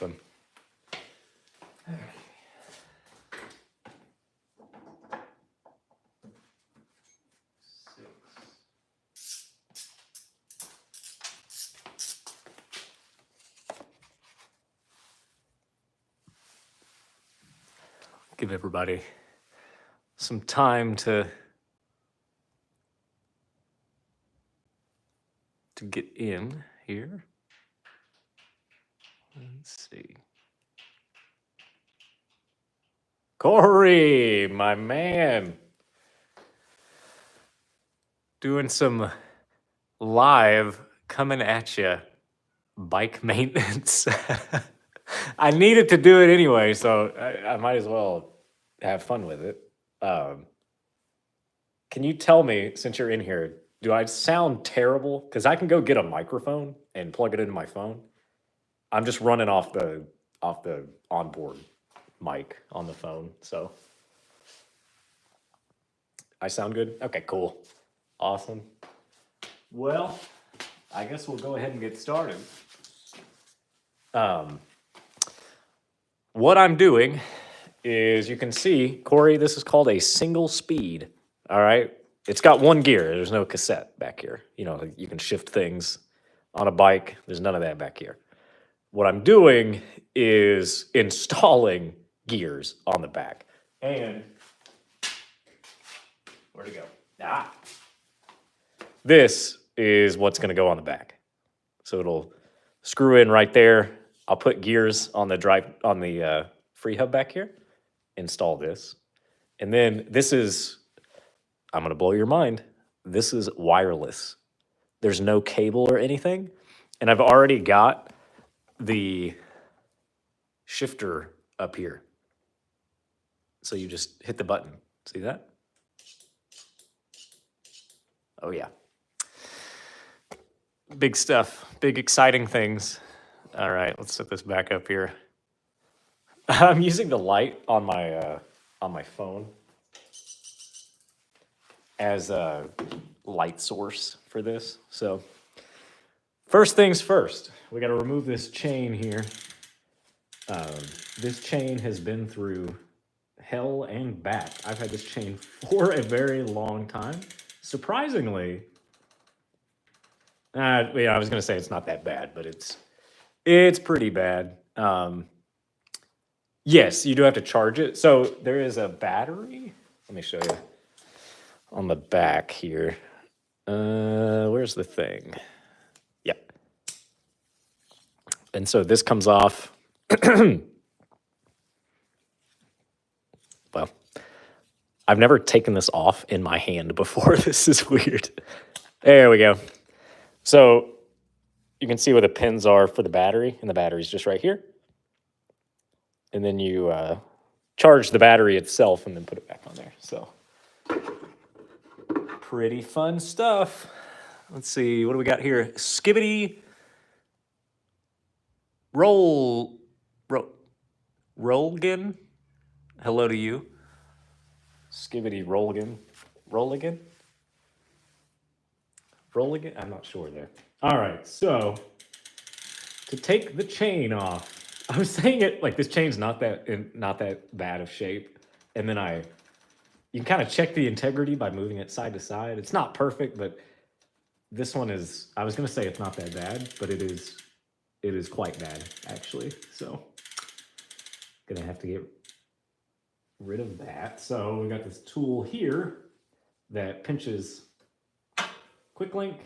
son. Give everybody some time to get in here. Let's see. Corey, my man. Doing some live coming at you bike maintenance. I needed to do it anyway, so I might as well have fun with it. Can you tell me, since you're in here, do I sound terrible? Because I can go get a microphone and plug it into my phone. I'm just running off the onboard mic on the phone, so I sound good? Okay, cool. Awesome. Well, I guess we'll go ahead and get started. What I'm doing is, you can see, Corey, this is called a single speed, all right? It's got one gear. There's no cassette back here. You know, you can shift things on a bike. There's none of that back here. What I'm doing is installing gears on the back. And where'd it go? This is what's going to go on the back. So it'll screw in right there. I'll put gears on the free hub back here. Install this. And then this is, I'm going to blow your mind. This is wireless. There's no cable or anything. And I've already got the shifter up here. So you just hit the button. See that? Oh, yeah. Big stuff. Big, exciting things. All right, let's set this back up here. I'm using the light on my phone as a light source for this. So first things first, we got to remove this chain here. This chain has been through hell and back. I've had this chain for a very long time. Surprisingly, I was going to say it's not that bad, but it's pretty bad. Yes, you do have to charge it. So there is a battery. Let me show you on the back here. Where's the thing? Yep. And so this comes off. Well, I've never taken this off in my hand before. This is weird. There we go. So you can see where the pins are for the battery, and the battery's just right here. And then you charge the battery itself and then put it back on there. So pretty fun stuff. Let's see, what do we got here? Skibbity Rolgan. Hello to you. Skibbity Rolgan. Rolligan? I'm not sure there. All right, so to take the chain off, I was saying it like this chain's not that bad of shape, and then you can kind of check the integrity by moving it side to side. It's not perfect, but this one is. I was gonna say it's not that bad, but it is quite bad actually. So gonna have to get rid of that. So we got this tool here that pinches quick link,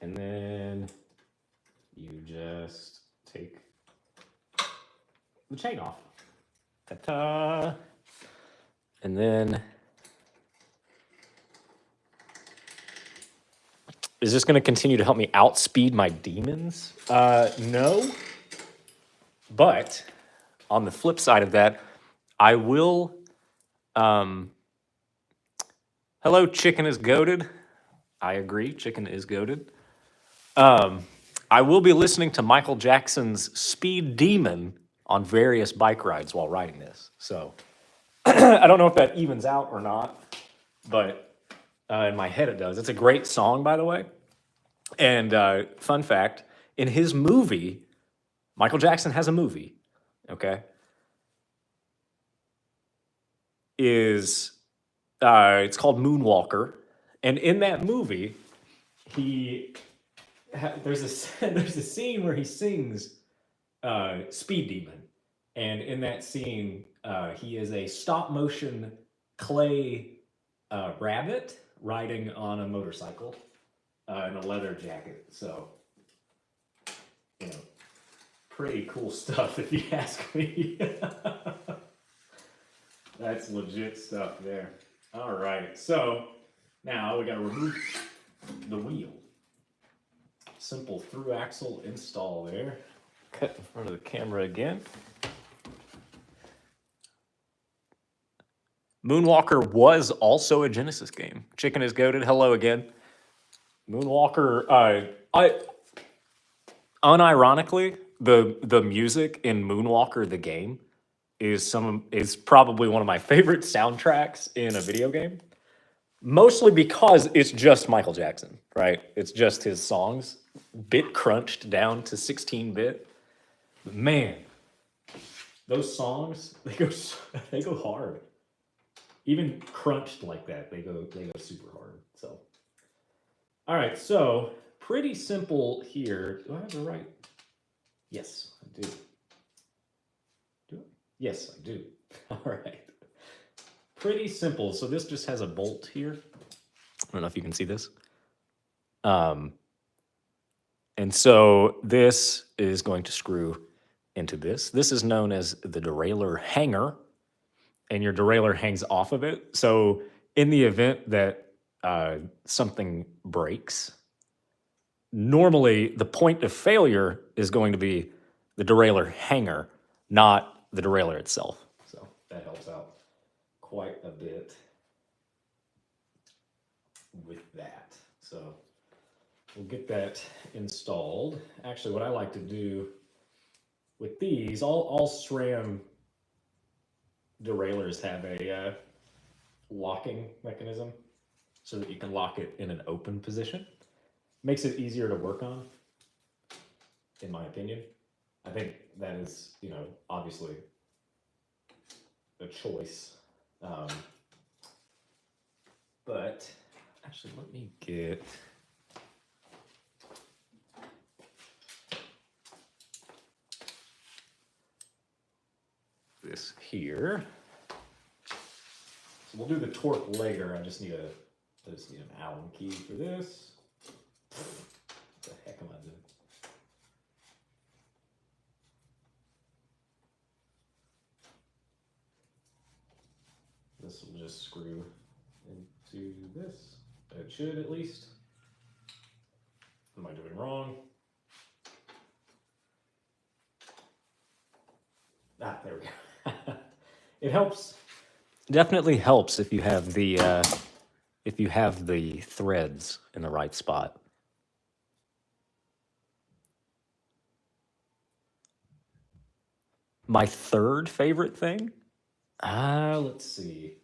and then you just take the chain off. Ta-ta! And then, is this going to continue to help me outspeed my demons? No. But on the flip side of that, I will. Hello, chicken is goated. I agree, chicken is goated. I will be listening to Michael Jackson's Speed Demon on various bike rides while riding this. So I don't know if that evens out or not, but in my head it does. It's a great song, by the way. And fun fact, in his movie, Michael Jackson has a movie, okay? It's called Moonwalker, and in that movie, there's there's a scene where he sings Speed Demon, and in that scene, he is a stop motion clay rabbit riding on a motorcycle in a leather jacket. So, you know, pretty cool stuff if you ask me. That's legit stuff there. All right, so now we got to remove the wheel. Simple through axle install there. Cut in front of the camera again. Moonwalker was also a Genesis game. Chicken is goated. Hello again. Moonwalker. I unironically, the music in Moonwalker the game is probably one of my favorite soundtracks in a video game. Mostly because it's just Michael Jackson, right? It's just his songs, bit crunched down to 16-bit. Man, those songs, they go hard. Even crunched like that, they go super hard. So, all right, so pretty simple here. Do I have the right? Yes, I do. Do I? Yes, I do. All right. Pretty simple. So this just has a bolt here. I don't know if you can see this. And so this is going to screw into this. This is known as the derailleur hanger, and your derailleur hangs off of it. So in the event that something breaks, normally the point of failure is going to be the derailleur hanger, not the derailleur itself. So that helps out quite a bit with that. So we'll get that installed. Actually, what I like to do with these, all SRAM derailleurs have a locking mechanism so that you can lock it in an open position. Makes it easier to work on, in my opinion. I think that is, obviously a choice. But actually, let me get this here. So we'll do the torque later. I just need an Allen key for this. What the heck am I doing? This will just screw into this. It should, at least. Am I doing wrong? There we go. It helps. Definitely helps if you have the threads in the right spot. My third favorite thing? Let's see.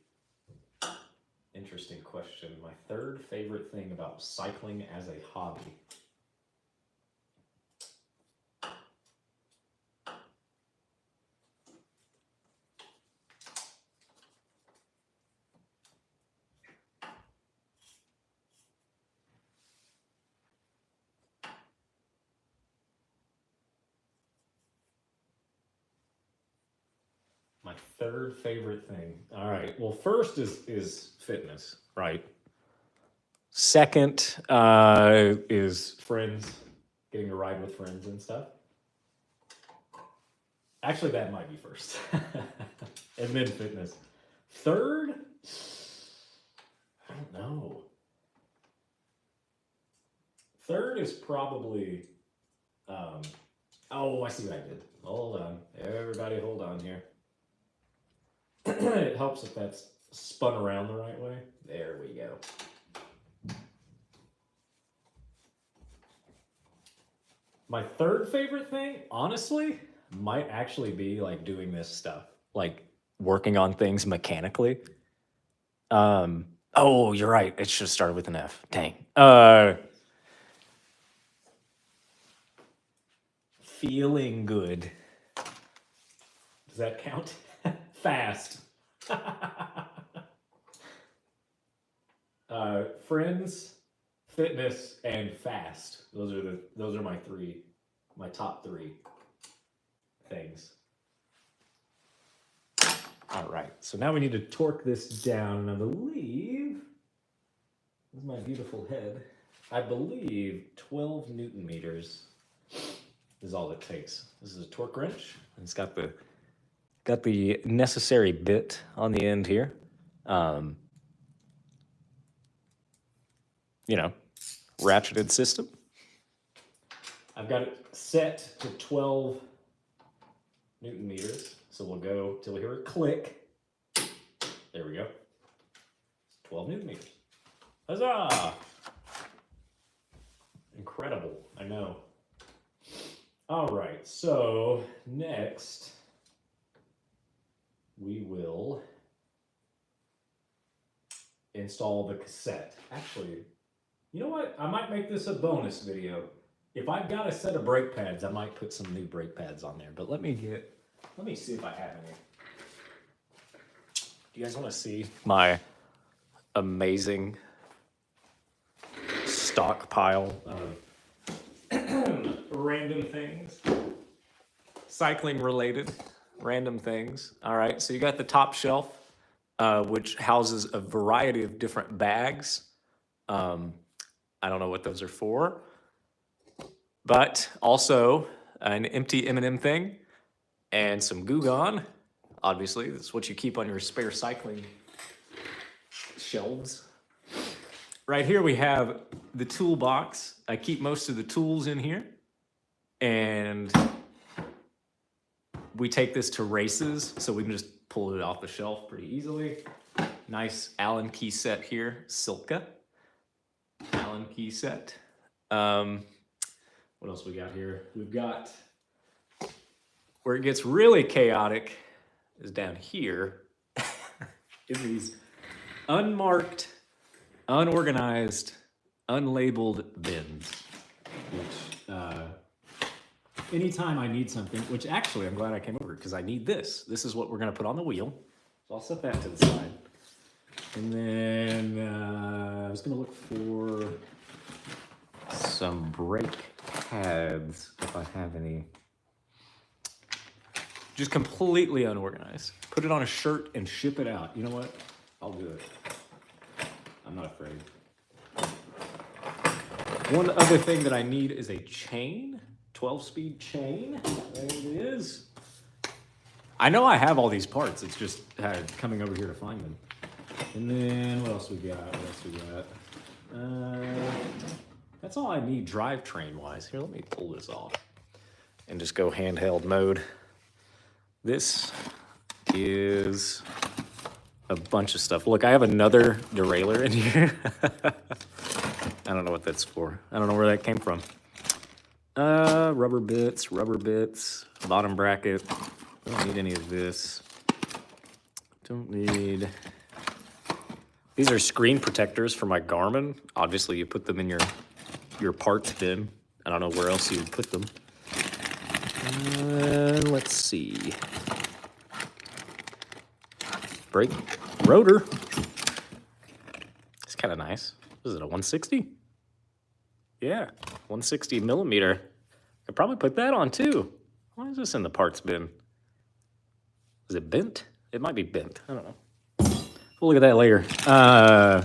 Interesting question. My third favorite thing about cycling as a hobby. My third favorite thing. All right. Well, first is fitness, right? Second is friends, getting to ride with friends and stuff. Actually, that might be first. And then fitness. Third? I don't know. Third is probably, I see what I did. Hold on. Everybody hold on here. It helps if that's spun around the right way. There we go. My third favorite thing, honestly, might actually be like doing this stuff, like working on things mechanically. Oh, you're right. It should have started with an F. Dang. feeling good. Does that count? Fast. Friends, fitness, and fast. Those are my top three things. All right, so now we need to torque this down, and I believe, this is my beautiful head, I believe 12 Newton meters is all it takes. This is a torque wrench, and it's got the necessary bit on the end here. You know, ratcheted system. I've got it set to 12 Newton meters. So we'll go till we hear a click. There we go. 12 Newton meters. Huzzah! Incredible, I know. All right, so next we will install the cassette. Actually, you know what? I might make this a bonus video. If I've got a set of brake pads, I might put some new brake pads on there, but let me see if I have any. Do you guys want to see my amazing stockpile of random things? Cycling related random things. All right, so you got the top shelf, which houses a variety of different bags. I don't know what those are for, but also an empty M&M thing and some Goo Gone. Obviously, that's what you keep on your spare cycling shelves. Right here we have the toolbox. I keep most of the tools in here, and we take this to races, so we can just pull it off the shelf pretty easily. Nice Allen key set here, Silka. Allen key set. What else we got here? We've got, where it gets really chaotic is down here in these unmarked, unorganized, unlabeled bins. Which, anytime I need something, which actually I'm glad I came over because I need this. This is what we're gonna put on the wheel. So I'll set that to the side. And then I was gonna look for some brake pads if I have any. Just completely unorganized. Put it on a shirt and ship it out. You know what? I'll do it. I'm not afraid. One other thing that I need is a chain, 12-speed chain. There it is. I know I have all these parts. It's just coming over here to find them. And then what else we got? That's all I need drivetrain wise. Here, let me pull this off and just go handheld mode. This is a bunch of stuff. Look, I have another derailleur in here. I don't know what that's for. I don't know where that came from. Rubber bits, bottom bracket. Don't need any of this. Don't need... These are screen protectors for my Garmin. Obviously, you put them in your parts bin. I don't know where else you would put them. Let's see. Brake rotor. It's kind of nice. Is it a 160? Yeah, 160 millimeter. I could probably put that on too. Why is this in the parts bin? Is it bent? It might be bent. I don't know. We'll look at that later. I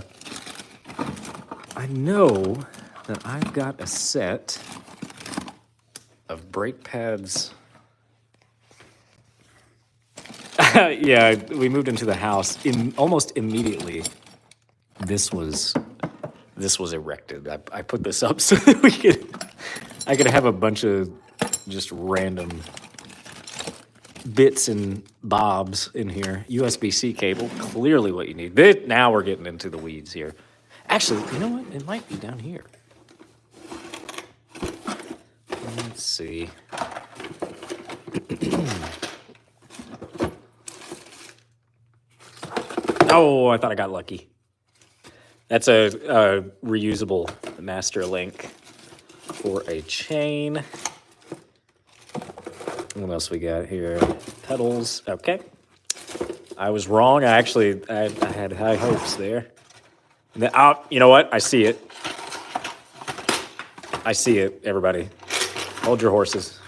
know that I've got a set of brake pads. Yeah, we moved into the house. Almost immediately, this was erected. I put this up so that I could have a bunch of just random bits and bobs in here. USB-C cable, clearly what you need. Now we're getting into the weeds here. Actually, you know what? It might be down here. Let's see. Oh, I thought I got lucky. That's a reusable master link for a chain. What else we got here? Pedals. Okay. I was wrong. I had high hopes there. You know what? I see it. I see it, everybody. Hold your horses.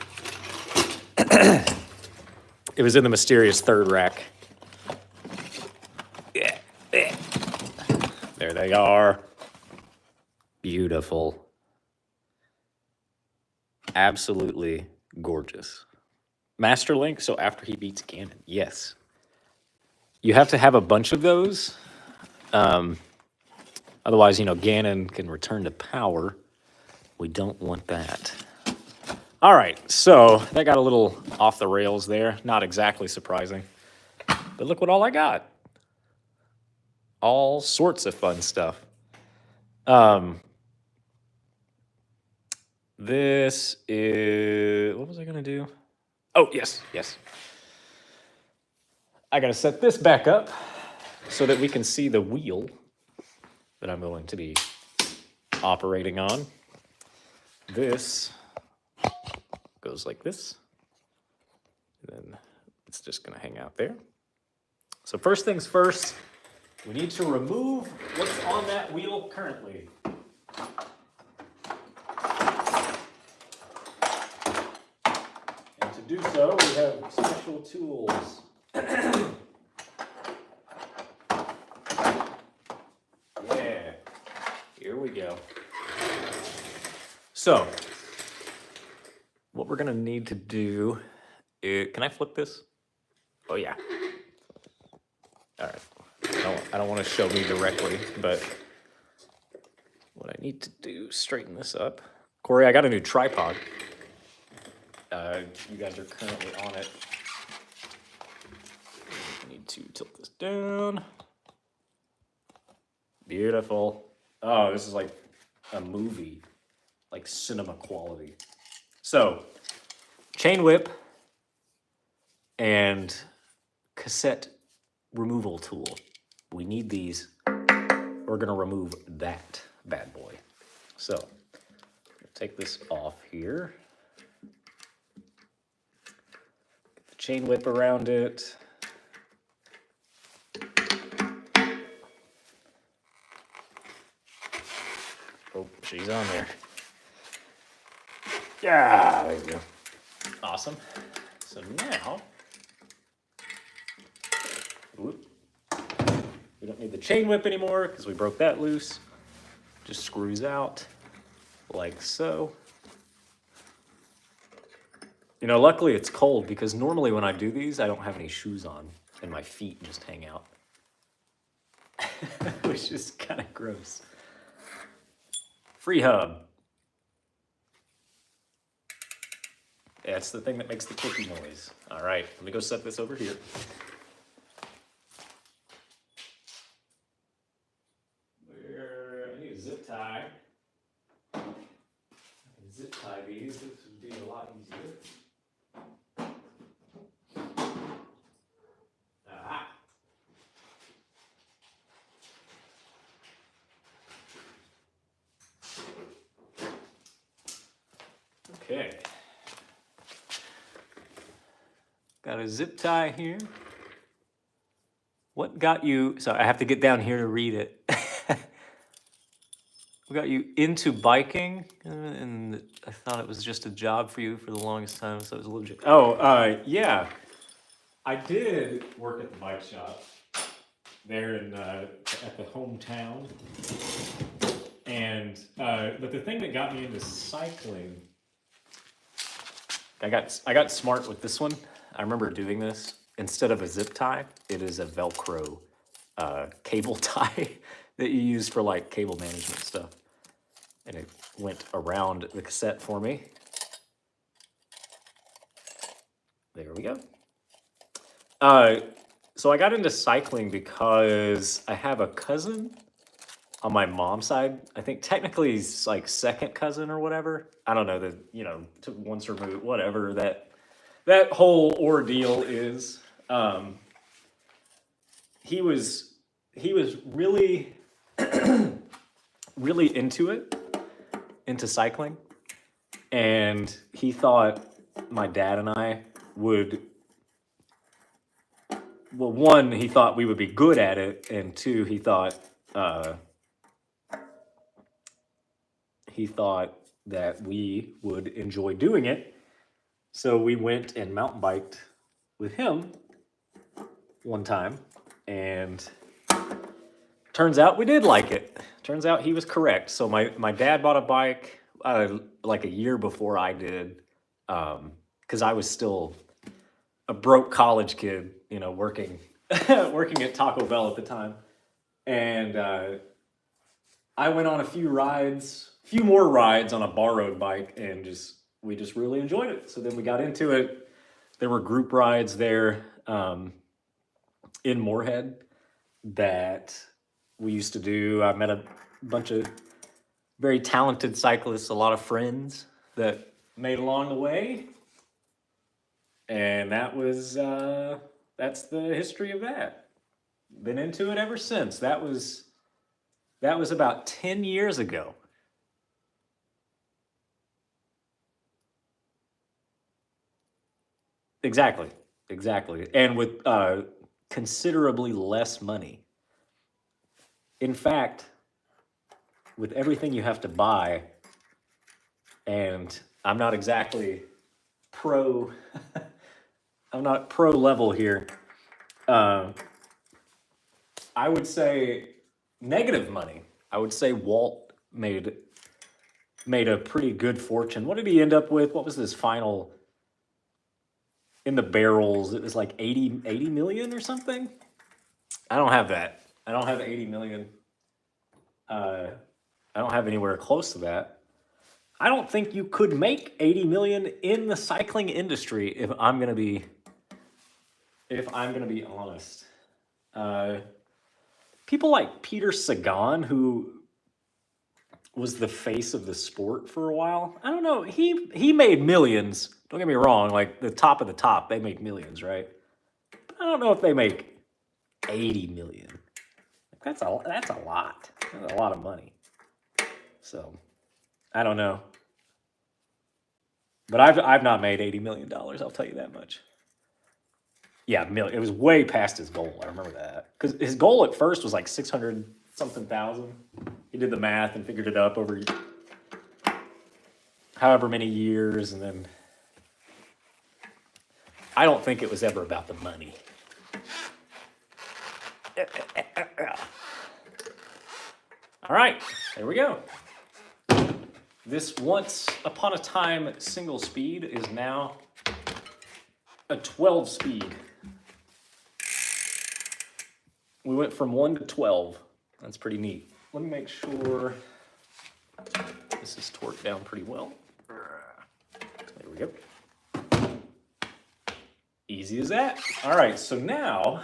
It was in the mysterious third rack. Yeah. There they are. Beautiful. Absolutely gorgeous. Master Link, so after he beats Ganon. Yes. You have to have a bunch of those. Otherwise, Ganon can return to power. We don't want that. All right, so that got a little off the rails there. Not exactly surprising. But look what all I got. All sorts of fun stuff. This is... What was I going to do? Oh, yes. I got to set this back up so that we can see the wheel that I'm going to be operating on. This goes like this. And then it's just going to hang out there. So first things first, we need to remove what's on that wheel currently. And to do so, we have special tools. Yeah, here we go. So, what we're gonna need to do is, can I flip this? Oh yeah. All right. I don't want to show me directly, but what I need to do is straighten this up. Corey, I got a new tripod. You guys are currently on it. I need to tilt this down. Beautiful. Oh, this is like a movie, like cinema quality. So, chain whip and cassette removal tool. We need these. We're gonna remove that bad boy. So, take this off here. Get the chain whip around it. Oh, she's on there. Yeah, there you go. Awesome. So now, whoop, we don't need the chain whip anymore because we broke that loose. Just screws out like so. Luckily it's cold because normally when I do these, I don't have any shoes on and my feet just hang out, which is kind of gross. Free hub. That's the thing that makes the clicky noise. All right, let me go set this over here. I need a zip tie. I can zip tie these. This would be a lot easier. Aha. Okay. Got a zip tie here. What got you, so I have to get down here to read it. What got you into biking? And I thought it was just a job for you for the longest time, so it was legit. Oh, yeah. I did work at the bike shop there at the hometown. And, but the thing that got me into cycling, I got smart with this one. I remember doing this. Instead of a zip tie, it is a Velcro cable tie that you use for like cable management stuff. And it went around the cassette for me. There we go. So I got into cycling because I have a cousin on my mom's side. I think technically he's like second cousin or whatever. I don't know, to once removed, whatever that whole ordeal is. He was really really into cycling, and he thought my dad and I would, well, one, he thought we would be good at it, and two, uh, he thought that we would enjoy doing it. So we went and mountain biked with him one time, and turns out we did like it. Turns out he was correct. So my dad bought a bike like a year before I did, because I was still a broke college kid, you know, working working at Taco Bell at the time, and I went on a few more rides on a borrowed bike, and we just really enjoyed it. So then we got into it. There were group rides there in Moorhead that we used to do. I met a bunch of very talented cyclists, a lot of friends that made along the way, and that's the history of that. Been into it ever since. That was about 10 years ago. Exactly, exactly, and with considerably less money. In fact, with everything you have to buy, and I'm not exactly pro, I'm not pro level here. Uh, I would say negative money. I would say Walt made a pretty good fortune. What did he end up with? What was his final in the barrels? It was like 80 million or something. I don't have that. I don't have 80 million. Uh, I don't have anywhere close to that. I don't think you could make 80 million in the cycling industry if I'm gonna be honest. Uh, People like Peter Sagan, who was the face of the sport for a while. I don't know. He made millions. Don't get me wrong. Like the top of the top, they make millions, right? But I don't know if they make 80 million. That's a lot. That's a lot of money. So I don't know. But I've not made $80 million. I'll tell you that much. Yeah, million. It was way past his goal. I remember that because his goal at first was like 600 something thousand. He did the math and figured it up over however many years, and then I don't think it was ever about the money. All right, there we go. This once upon a time single speed is now a 12 speed. We went from 1 to 12. That's pretty neat. Let me make sure this is torqued down pretty well. There we go. Easy as that. All right, so now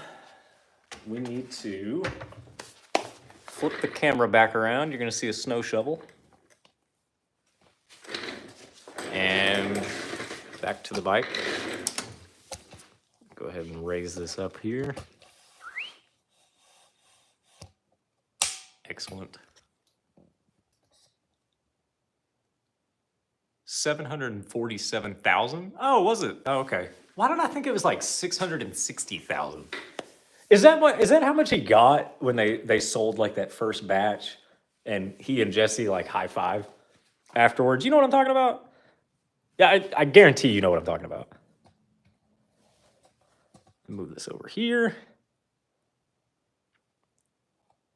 we need to flip the camera back around. You're going to see a snow shovel. And back to the bike. Go ahead and raise this up here. Excellent. 747,000? Oh, was it? Oh, okay. Why did I think it was like 660,000? Is that how much he got when they sold like that first batch and he and Jesse like high five afterwards? You know what I'm talking about? Yeah, I guarantee you know what I'm talking about. Move this over here.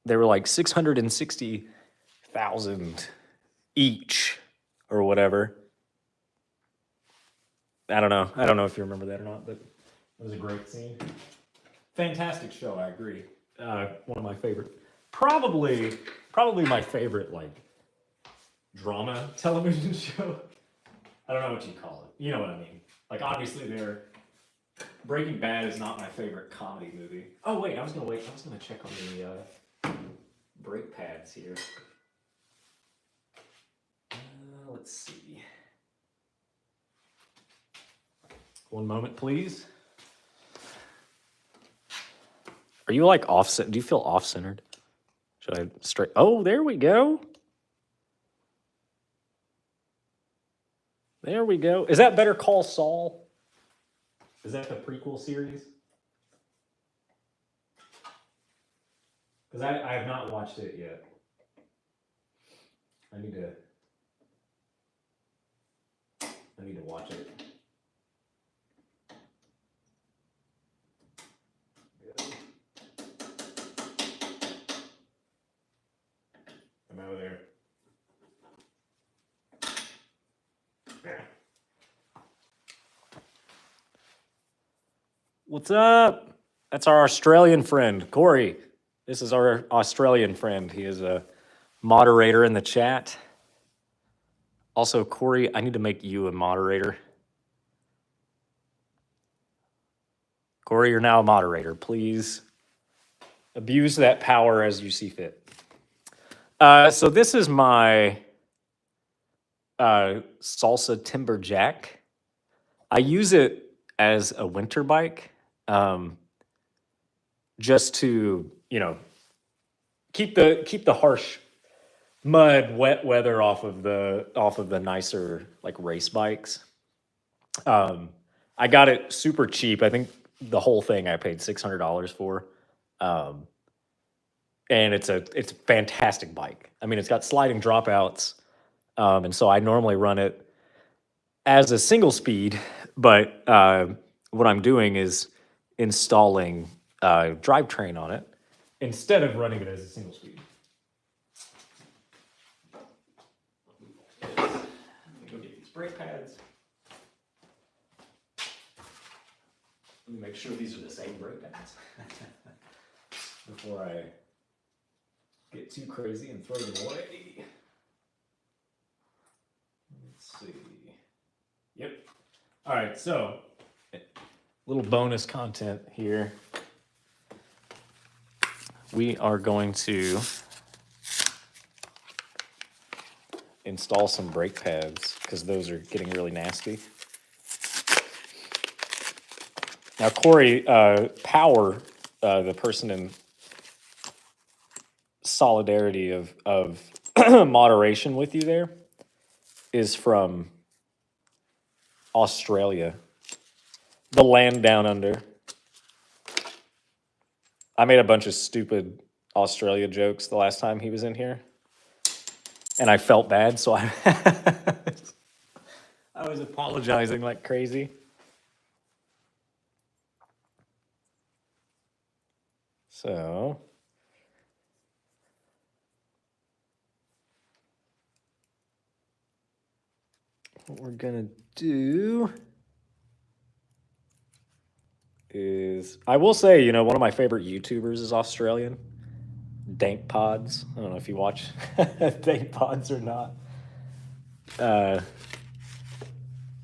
They were like 660,000 each or whatever. I don't know. I don't know if you remember that or not, but it was a great scene. Fantastic show, I agree. One of my favorite. Probably my favorite like drama television show. I don't know what you call it. You know what I mean. Like obviously Breaking Bad is not my favorite comedy movie. Oh wait, I was gonna check on the brake pads here. Let's see. One moment, please. Are you like offset? Do you feel off-centered? Should I straight? Oh, there we go. There we go. Is that Better Call Saul? Is that the prequel series? Because I have not watched it yet. I need to watch it. I'm over there. What's up? That's our Australian friend, Corey. This is our Australian friend. He is a moderator in the chat. Also, Corey, I need to make you a moderator. Corey, you're now a moderator. Please abuse that power as you see fit. So this is my Salsa Timberjack. I use it as a winter bike, just to keep the harsh mud, wet weather off of the nicer like race bikes. I got it super cheap. I think the whole thing I paid $600 for, and it's a fantastic bike. I mean, it's got sliding dropouts, and so I normally run it as a single speed, but what I'm doing is installing drivetrain on it instead of running it as a single speed. Let me go get these brake pads. Let me make sure these are the same brake pads before I get too crazy and throw them away. Let's see. Yep. All right, so little bonus content here. We are going to install some brake pads because those are getting really nasty. Now, Corey, Power, the person in solidarity of moderation with you there, is from Australia, the land down under. I made a bunch of stupid Australia jokes the last time he was in here, and I felt bad, so I was apologizing like crazy. So what we're gonna do is, I will say, one of my favorite YouTubers is Australian, Dank Pods. I don't know if you watch Dank Pods or not.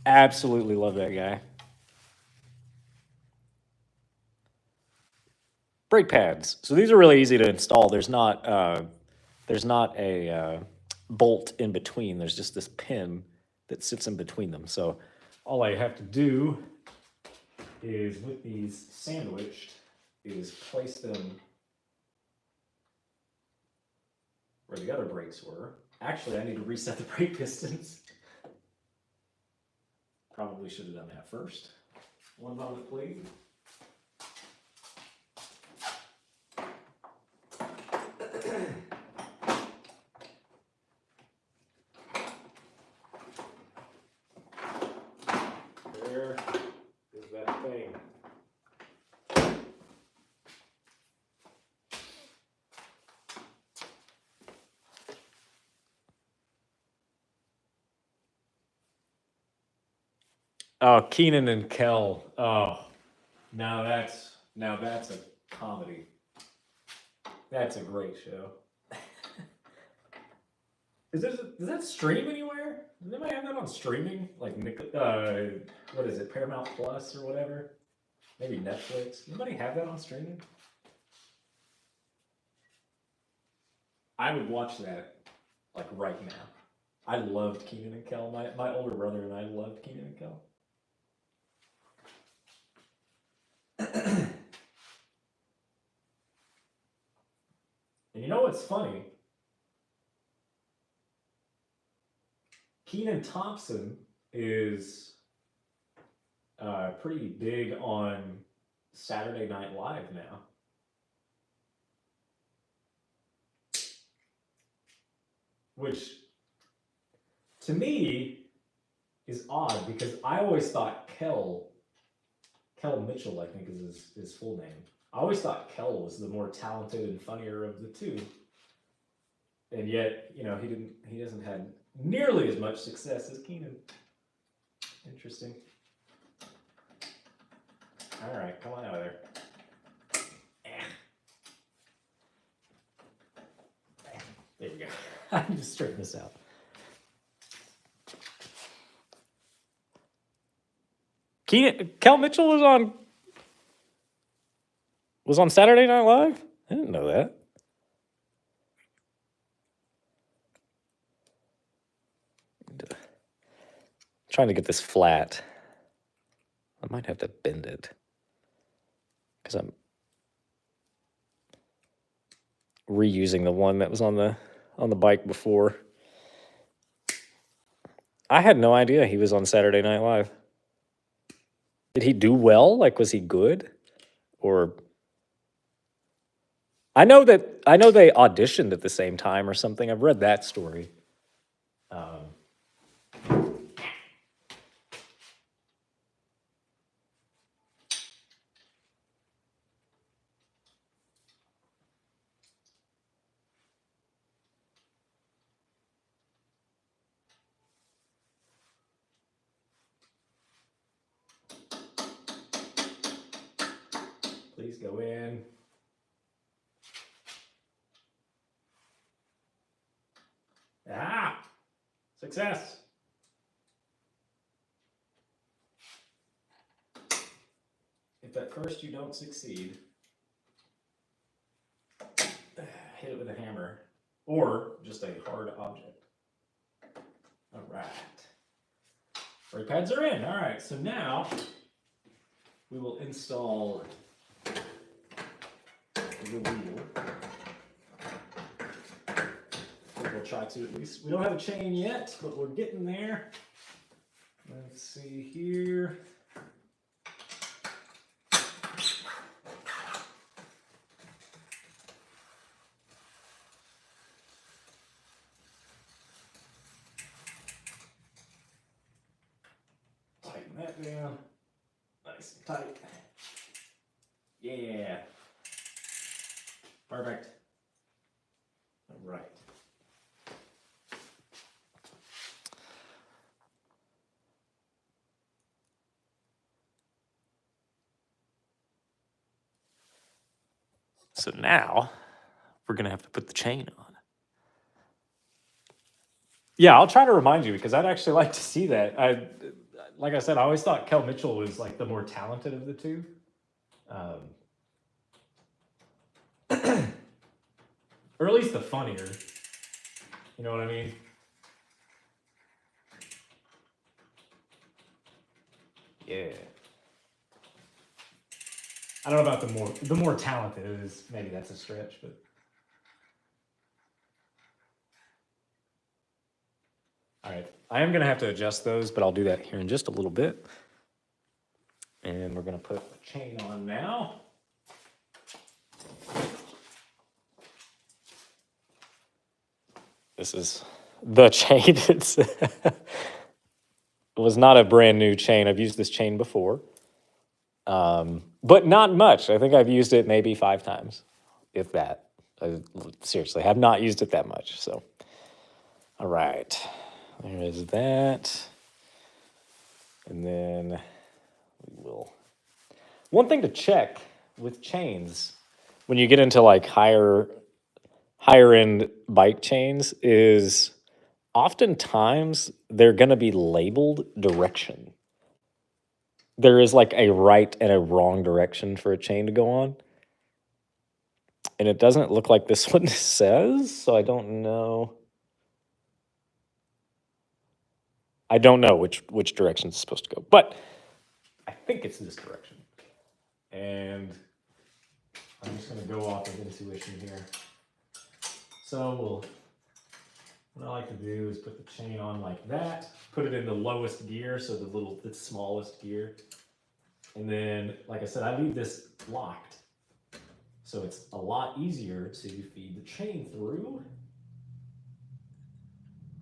Absolutely love that guy. Brake pads. So these are really easy to install. There's not a bolt in between. There's just this pin that sits in between them. So all I have to do is, with these sandwiched, is place them where the other brakes were. Actually, I need to reset the brake pistons. Probably should have done that first. One moment, please. There is that thing. Oh, Keenan and Kel. Oh, now that's a comedy. That's a great show. Does that stream anywhere? Does anybody have that on streaming? Like, what is it, Paramount Plus or whatever? Maybe Netflix. Anybody have that on streaming? I would watch that, like, right now. I loved Keenan and Kel. My older brother and I loved Keenan and Kel. And you know what's funny? Kenan Thompson is pretty big on Saturday Night Live now. Which, to me, is odd because I always thought Kel Mitchell, I think is his full name. I always thought Kel was the more talented and funnier of the two. And yet, you know, he hasn't had nearly as much success as Keenan. Interesting. All right, come on out of there. There you go. I need to straighten this out. Kel Mitchell was on Saturday Night Live? I didn't know that. Trying to get this flat. I might have to bend it because I'm reusing the one that was on the bike before. I had no idea he was on Saturday Night Live. Did he do well? Like, was he good? Or I know they auditioned at the same time or something. I've read that story. Please go in. Ah, success. If at first you don't succeed, hit it with a hammer or just a hard object. All right. Brake pads are in. All right, so now we will install the wheel. We'll try to at least. We don't have a chain yet, but we're getting there. Let's see here. Tighten that down. Nice and tight. Yeah. Perfect. All right. So now we're going to have to put the chain on. Yeah, I'll try to remind you because I'd actually like to see that. Like I said, I always thought Kel Mitchell was like the more talented of the two. Or at least the funnier. You know what I mean? Yeah. I don't know about the more talented is maybe that's a stretch, but all right. I am gonna have to adjust those, but I'll do that here in just a little bit. And we're gonna put the chain on now. This is the chain. It was not a brand new chain. I've used this chain before, but not much. I think I've used it maybe 5 times, if that. I seriously have not used it that much. So, all right, there is that, and then we will. One thing to check with chains when you get into like higher end bike chains is oftentimes they're going to be labeled direction. There is like a right and a wrong direction for a chain to go on. And it doesn't look like this one says, so I don't know. I don't know which direction it's supposed to go, but I think it's this direction. And I'm just going to go off of intuition here. So what I like to do is put the chain on like that, put it in the lowest gear, so the smallest gear, And then, like I said, I leave this locked. So it's a lot easier to feed the chain through.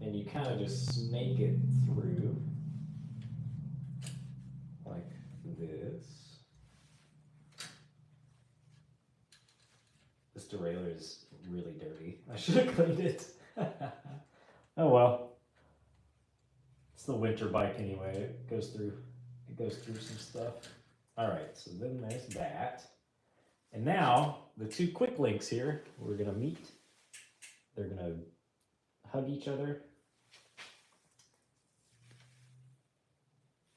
And you kind of just snake it through like this. This derailleur is really dirty. I should have cleaned it. Oh well. It's the winter bike anyway. It goes through some stuff. All right, so then there's that. And now the two quick links here, we're gonna meet. They're gonna hug each other.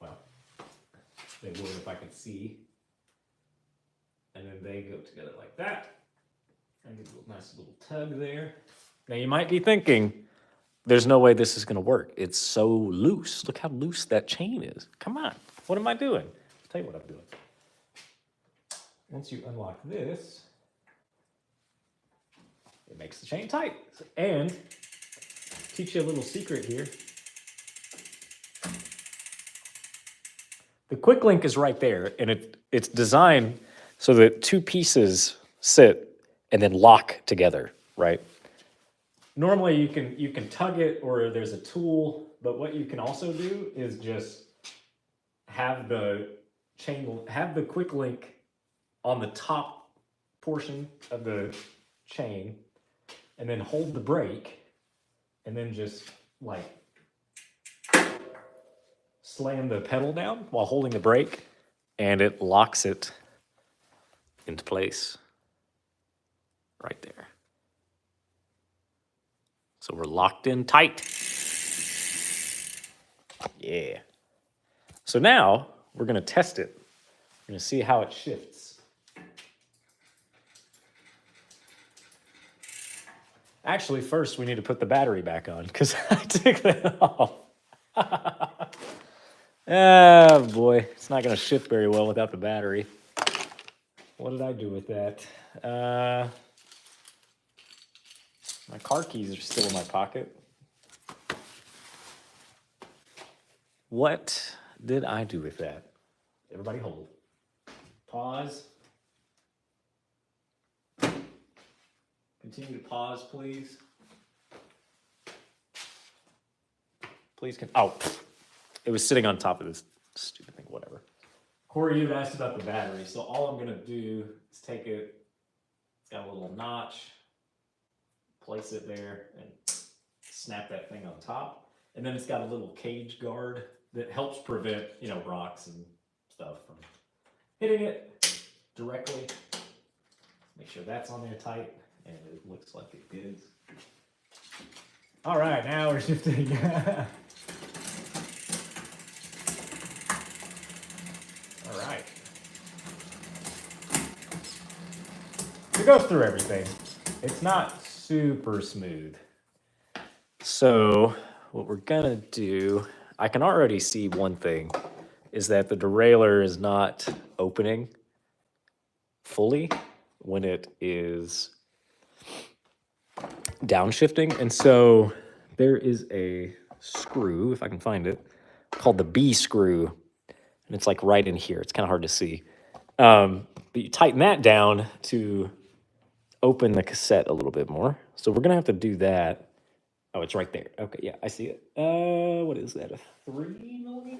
Well, they would if I could see. And then they go together like that. And get a nice little tug there. Now you might be thinking, there's no way this is gonna work. It's so loose. Look how loose that chain is. Come on, what am I doing? I'll tell you what I'm doing. Once you unlock this, it makes the chain tight. And teach you a little secret here. The quick link is right there, and it's designed so that two pieces sit and then lock together, right? Normally you can tug it or there's a tool, but what you can also do is just have the quick link on the top portion of the chain and then hold the brake and then just like slam the pedal down while holding the brake and it locks it into place right there. So we're locked in tight. Yeah. So now we're gonna test it. We're gonna see how it shifts. Actually, first we need to put the battery back on because I took that off. Oh boy, it's not gonna shift very well without the battery. What did I do with that? My car keys are still in my pocket. What did I do with that? Everybody hold. Pause. Continue to pause, please. Please can. Oh, it was sitting on top of this stupid thing, whatever. Corey, you asked about the battery. So all I'm gonna do is take it. It's got a little notch. Place it there and snap that thing on top. And then it's got a little cage guard that helps prevent, rocks and stuff from hitting it directly. Make sure that's on there tight, and it looks like it is. All right, now we're shifting. All right. It goes through everything. It's not super smooth. So what we're gonna do, I can already see one thing, is that the derailleur is not opening fully when it is downshifting. And so there is a screw, if I can find it, called the B screw. And it's like right in here. It's kind of hard to see. But you tighten that down to open the cassette a little bit more. So we're gonna have to do that. Oh, it's right there. Okay, yeah, I see it. What is that, a 3mm?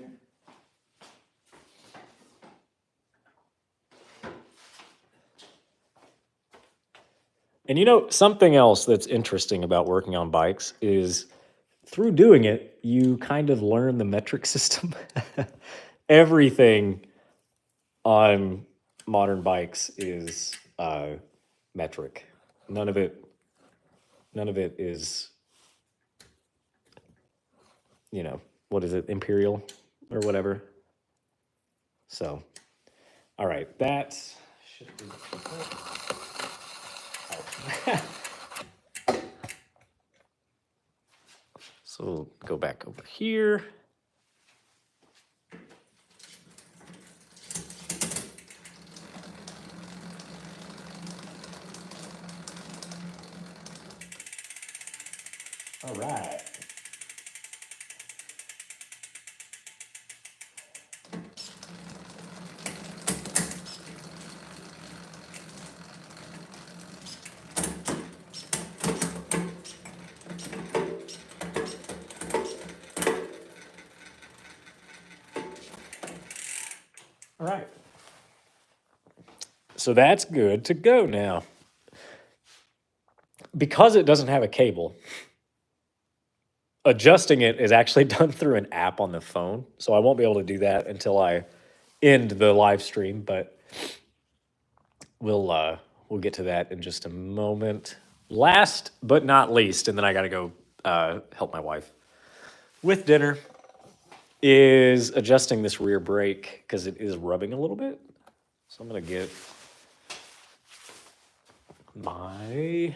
And something else that's interesting about working on bikes is through doing it, you kind of learn the metric system. Everything on modern bikes is metric. None of it is, what is it, imperial or whatever. So, all right, that should be. So we'll go back over here. All right. All right. So that's good to go now. Because it doesn't have a cable, adjusting it is actually done through an app on the phone. So I won't be able to do that until I end the live stream, but we'll get to that in just a moment. Last but not least, and then I got to go help my wife with dinner, is adjusting this rear brake because it is rubbing a little bit. So I'm going to get my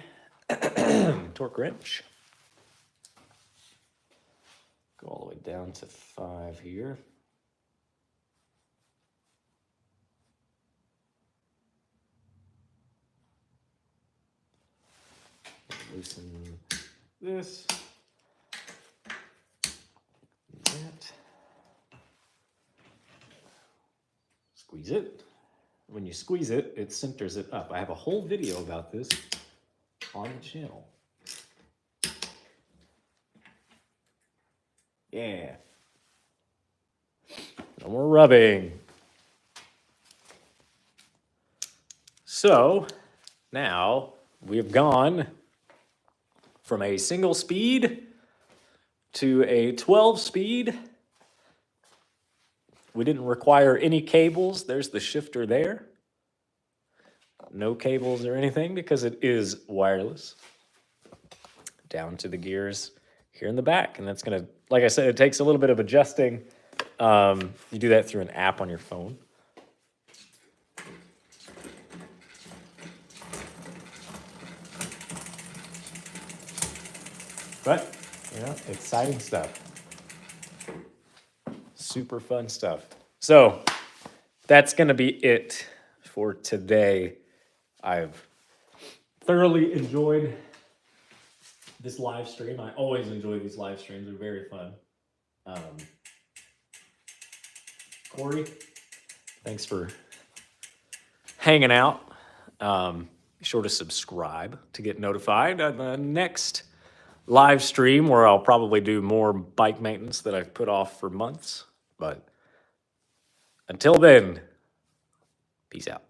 torque wrench. Go all the way down to 5 here. Loosen this. That. Squeeze it. When you squeeze it, it centers it up. I have a whole video about this on the channel. Yeah. No more rubbing. So now we've gone from a single speed to a 12 speed. We didn't require any cables. There's the shifter there. No cables or anything because it is wireless. Down to the gears here in the back. And that's going to, like I said, it takes a little bit of adjusting. You do that through an app on your phone. But, exciting stuff. Super fun stuff. So, that's going to be it for today. I've thoroughly enjoyed this live stream. I always enjoy these live streams. They're very fun. Corey, thanks for hanging out. Be sure to subscribe to get notified on the next live stream where I'll probably do more bike maintenance that I've put off for months. But until then, peace out.